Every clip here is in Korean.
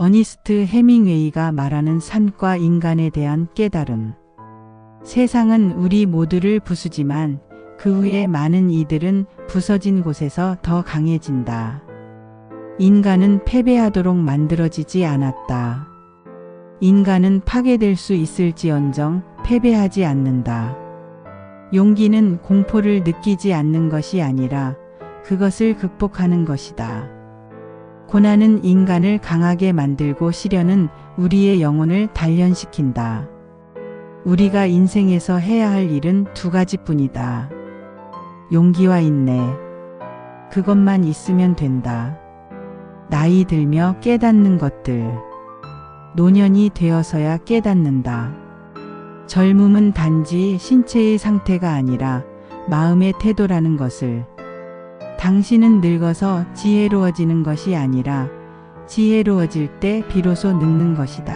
어니스트 해밍웨이가 말하는 삶과 인간에 대한 깨달음. 세상은 우리 모두를 부수지만 그 후에 많은 이들은 부서진 곳에서 더 강해진다. 인간은 패배하도록 만들어지지 않았다. 인간은 파괴될 수 있을지언정 패배하지 않는다. 용기는 공포를 느끼지 않는 것이 아니라 그것을 극복하는 것이다. 고난은 인간을 강하게 만들고 시련은 우리의 영혼을 단련시킨다. 우리가 인생에서 해야 할 일은 두 가지뿐이다. 용기와 인내. 그것만 있으면 된다. 나이 들며 깨닫는 것들. 노년이 되어서야 깨닫는다. 젊음은 단지 신체의 상태가 아니라 마음의 태도라는 것을. 당신은 늙어서 지혜로워지는 것이 아니라 지혜로워질 때 비로소 늙는 것이다.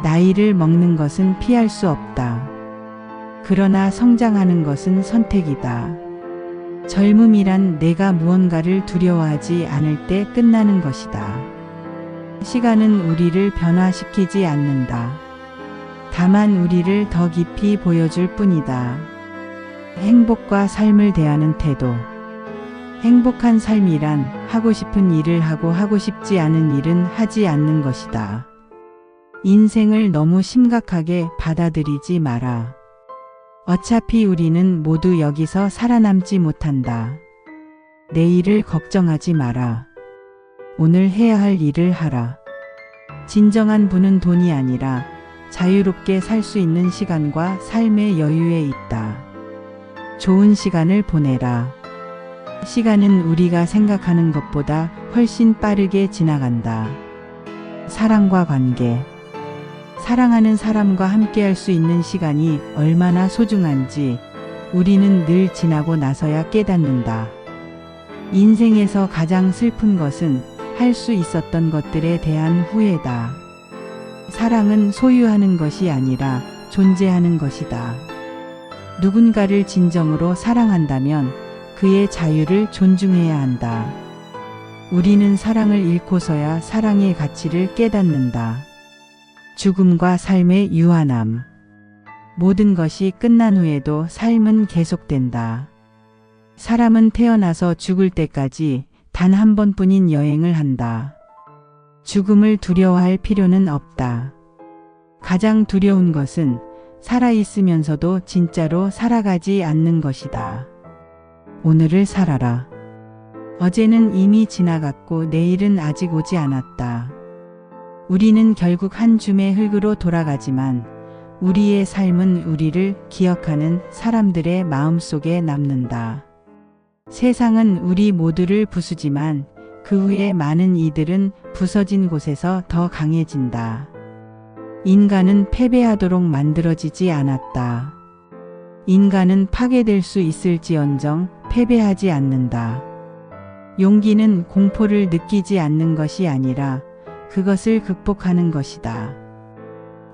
나이를 먹는 것은 피할 수 없다. 그러나 성장하는 것은 선택이다. 젊음이란 내가 무언가를 두려워하지 않을 때 끝나는 것이다. 시간은 우리를 변화시키지 않는다. 다만 우리를 더 깊이 보여줄 뿐이다. 행복과 삶을 대하는 태도. 행복한 삶이란 하고 싶은 일을 하고 하고 싶지 않은 일은 하지 않는 것이다. 인생을 너무 심각하게 받아들이지 마라. 어차피 우리는 모두 여기서 살아남지 못한다. 내일을 걱정하지 마라. 오늘 해야 할 일을 하라. 진정한 부는 돈이 아니라 자유롭게 살 수 있는 시간과 삶의 여유에 있다. 좋은 시간을 보내라. 시간은 우리가 생각하는 것보다 훨씬 빠르게 지나간다. 사랑과 관계. 사랑하는 사람과 함께할 수 있는 시간이 얼마나 소중한지 우리는 늘 지나고 나서야 깨닫는다. 인생에서 가장 슬픈 것은 할 수 있었던 것들에 대한 후회다. 사랑은 소유하는 것이 아니라 존재하는 것이다. 누군가를 진정으로 사랑한다면 그의 자유를 존중해야 한다. 우리는 사랑을 잃고서야 사랑의 가치를 깨닫는다. 죽음과 삶의 유한함. 모든 것이 끝난 후에도 삶은 계속된다. 사람은 태어나서 죽을 때까지 단 한 번뿐인 여행을 한다. 죽음을 두려워할 필요는 없다. 가장 두려운 것은 살아있으면서도 진짜로 살아가지 않는 것이다. 오늘을 살아라. 어제는 이미 지나갔고 내일은 아직 오지 않았다. 우리는 결국 한 줌의 흙으로 돌아가지만 우리의 삶은 우리를 기억하는 사람들의 마음속에 남는다. 세상은 우리 모두를 부수지만 그 후에 많은 이들은 부서진 곳에서 더 강해진다. 인간은 패배하도록 만들어지지 않았다. 인간은 파괴될 수 있을지언정 패배하지 않는다. 용기는 공포를 느끼지 않는 것이 아니라 그것을 극복하는 것이다.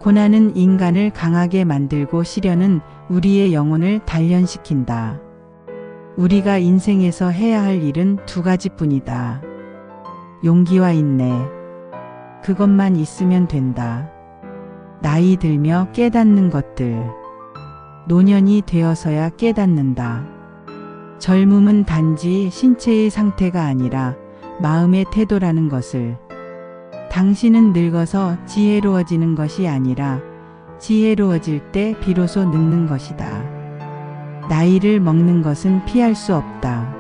고난은 인간을 강하게 만들고 시련은 우리의 영혼을 단련시킨다. 우리가 인생에서 해야 할 일은 두 가지뿐이다. 용기와 인내. 그것만 있으면 된다. 나이 들며 깨닫는 것들. 노년이 되어서야 깨닫는다. 젊음은 단지 신체의 상태가 아니라 마음의 태도라는 것을. 당신은 늙어서 지혜로워지는 것이 아니라 지혜로워질 때 비로소 늙는 것이다. 나이를 먹는 것은 피할 수 없다.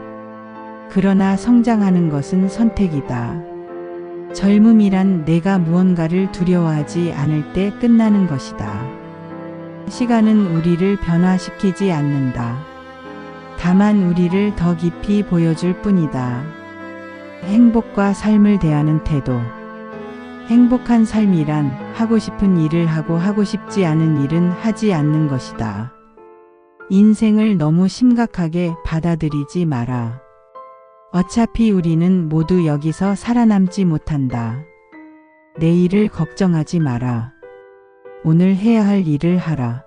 그러나 성장하는 것은 선택이다. 젊음이란 내가 무언가를 두려워하지 않을 때 끝나는 것이다. 시간은 우리를 변화시키지 않는다. 다만 우리를 더 깊이 보여줄 뿐이다. 행복과 삶을 대하는 태도. 행복한 삶이란 하고 싶은 일을 하고 하고 싶지 않은 일은 하지 않는 것이다. 인생을 너무 심각하게 받아들이지 마라. 어차피 우리는 모두 여기서 살아남지 못한다. 내일을 걱정하지 마라. 오늘 해야 할 일을 하라.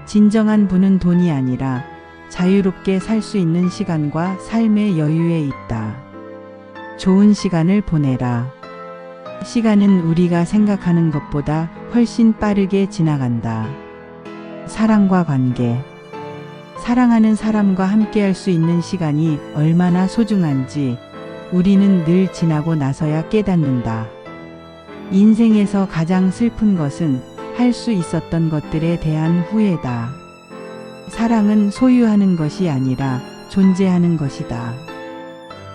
진정한 부는 돈이 아니라 자유롭게 살 수 있는 시간과 삶의 여유에 있다. 좋은 시간을 보내라. 시간은 우리가 생각하는 것보다 훨씬 빠르게 지나간다. 사랑과 관계. 사랑하는 사람과 함께할 수 있는 시간이 얼마나 소중한지 우리는 늘 지나고 나서야 깨닫는다. 인생에서 가장 슬픈 것은 할 수 있었던 것들에 대한 후회다. 사랑은 소유하는 것이 아니라 존재하는 것이다.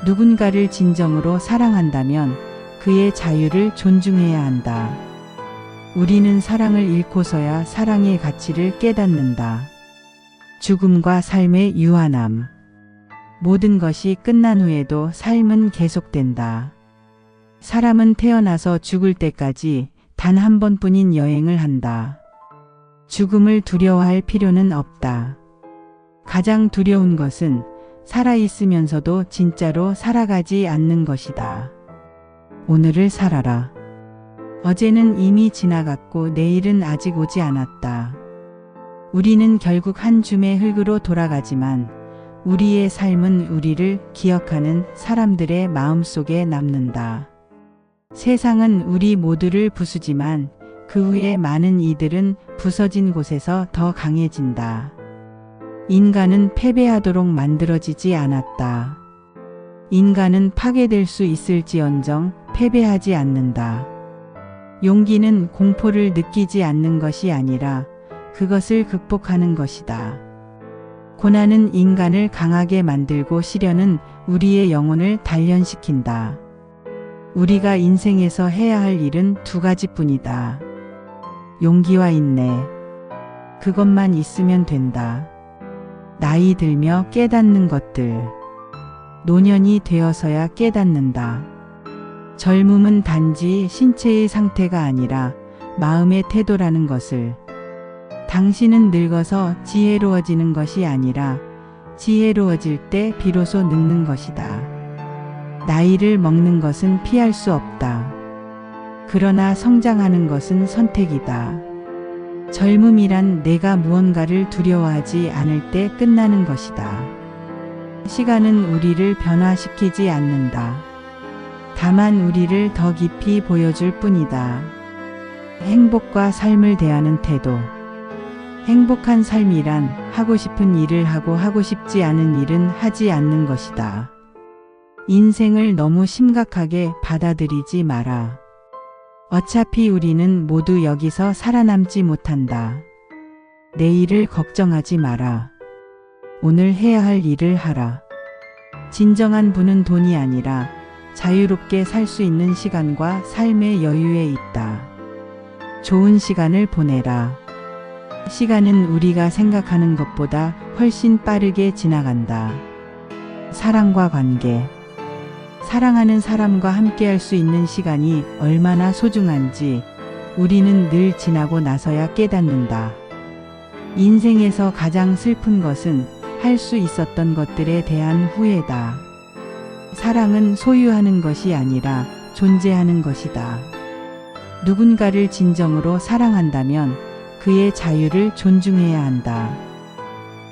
누군가를 진정으로 사랑한다면 그의 자유를 존중해야 한다. 우리는 사랑을 잃고서야 사랑의 가치를 깨닫는다. 죽음과 삶의 유한함. 모든 것이 끝난 후에도 삶은 계속된다. 사람은 태어나서 죽을 때까지 단 한 번뿐인 여행을 한다. 죽음을 두려워할 필요는 없다. 가장 두려운 것은 살아있으면서도 진짜로 살아가지 않는 것이다. 오늘을 살아라. 어제는 이미 지나갔고 내일은 아직 오지 않았다. 우리는 결국 한 줌의 흙으로 돌아가지만 우리의 삶은 우리를 기억하는 사람들의 마음속에 남는다. 세상은 우리 모두를 부수지만 그 후에 많은 이들은 부서진 곳에서 더 강해진다. 인간은 패배하도록 만들어지지 않았다. 인간은 파괴될 수 있을지언정 패배하지 않는다. 용기는 공포를 느끼지 않는 것이 아니라 그것을 극복하는 것이다. 고난은 인간을 강하게 만들고 시련은 우리의 영혼을 단련시킨다. 우리가 인생에서 해야 할 일은 두 가지뿐이다. 용기와 인내. 그것만 있으면 된다. 나이 들며 깨닫는 것들. 노년이 되어서야 깨닫는다. 젊음은 단지 신체의 상태가 아니라 마음의 태도라는 것을. 당신은 늙어서 지혜로워지는 것이 아니라 지혜로워질 때 비로소 늙는 것이다. 나이를 먹는 것은 피할 수 없다. 그러나 성장하는 것은 선택이다. 젊음이란 내가 무언가를 두려워하지 않을 때 끝나는 것이다. 시간은 우리를 변화시키지 않는다. 다만 우리를 더 깊이 보여줄 뿐이다. 행복과 삶을 대하는 태도. 행복한 삶이란 하고 싶은 일을 하고 하고 싶지 않은 일은 하지 않는 것이다. 인생을 너무 심각하게 받아들이지 마라. 어차피 우리는 모두 여기서 살아남지 못한다. 내일을 걱정하지 마라. 오늘 해야 할 일을 하라. 진정한 부는 돈이 아니라 자유롭게 살 수 있는 시간과 삶의 여유에 있다. 좋은 시간을 보내라. 시간은 우리가 생각하는 것보다 훨씬 빠르게 지나간다. 사랑과 관계. 사랑하는 사람과 함께할 수 있는 시간이 얼마나 소중한지 우리는 늘 지나고 나서야 깨닫는다. 인생에서 가장 슬픈 것은 할 수 있었던 것들에 대한 후회다. 사랑은 소유하는 것이 아니라 존재하는 것이다. 누군가를 진정으로 사랑한다면 그의 자유를 존중해야 한다.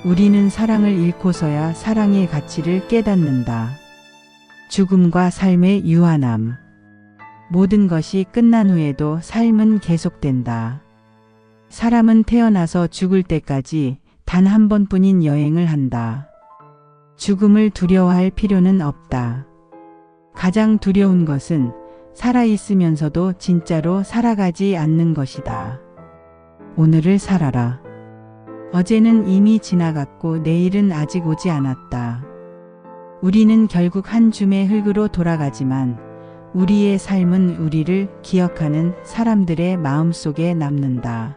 우리는 사랑을 잃고서야 사랑의 가치를 깨닫는다. 죽음과 삶의 유한함. 모든 것이 끝난 후에도 삶은 계속된다. 사람은 태어나서 죽을 때까지 단 한 번뿐인 여행을 한다. 죽음을 두려워할 필요는 없다. 가장 두려운 것은 살아있으면서도 진짜로 살아가지 않는 것이다. 오늘을 살아라. 어제는 이미 지나갔고 내일은 아직 오지 않았다. 우리는 결국 한 줌의 흙으로 돌아가지만 우리의 삶은 우리를 기억하는 사람들의 마음속에 남는다.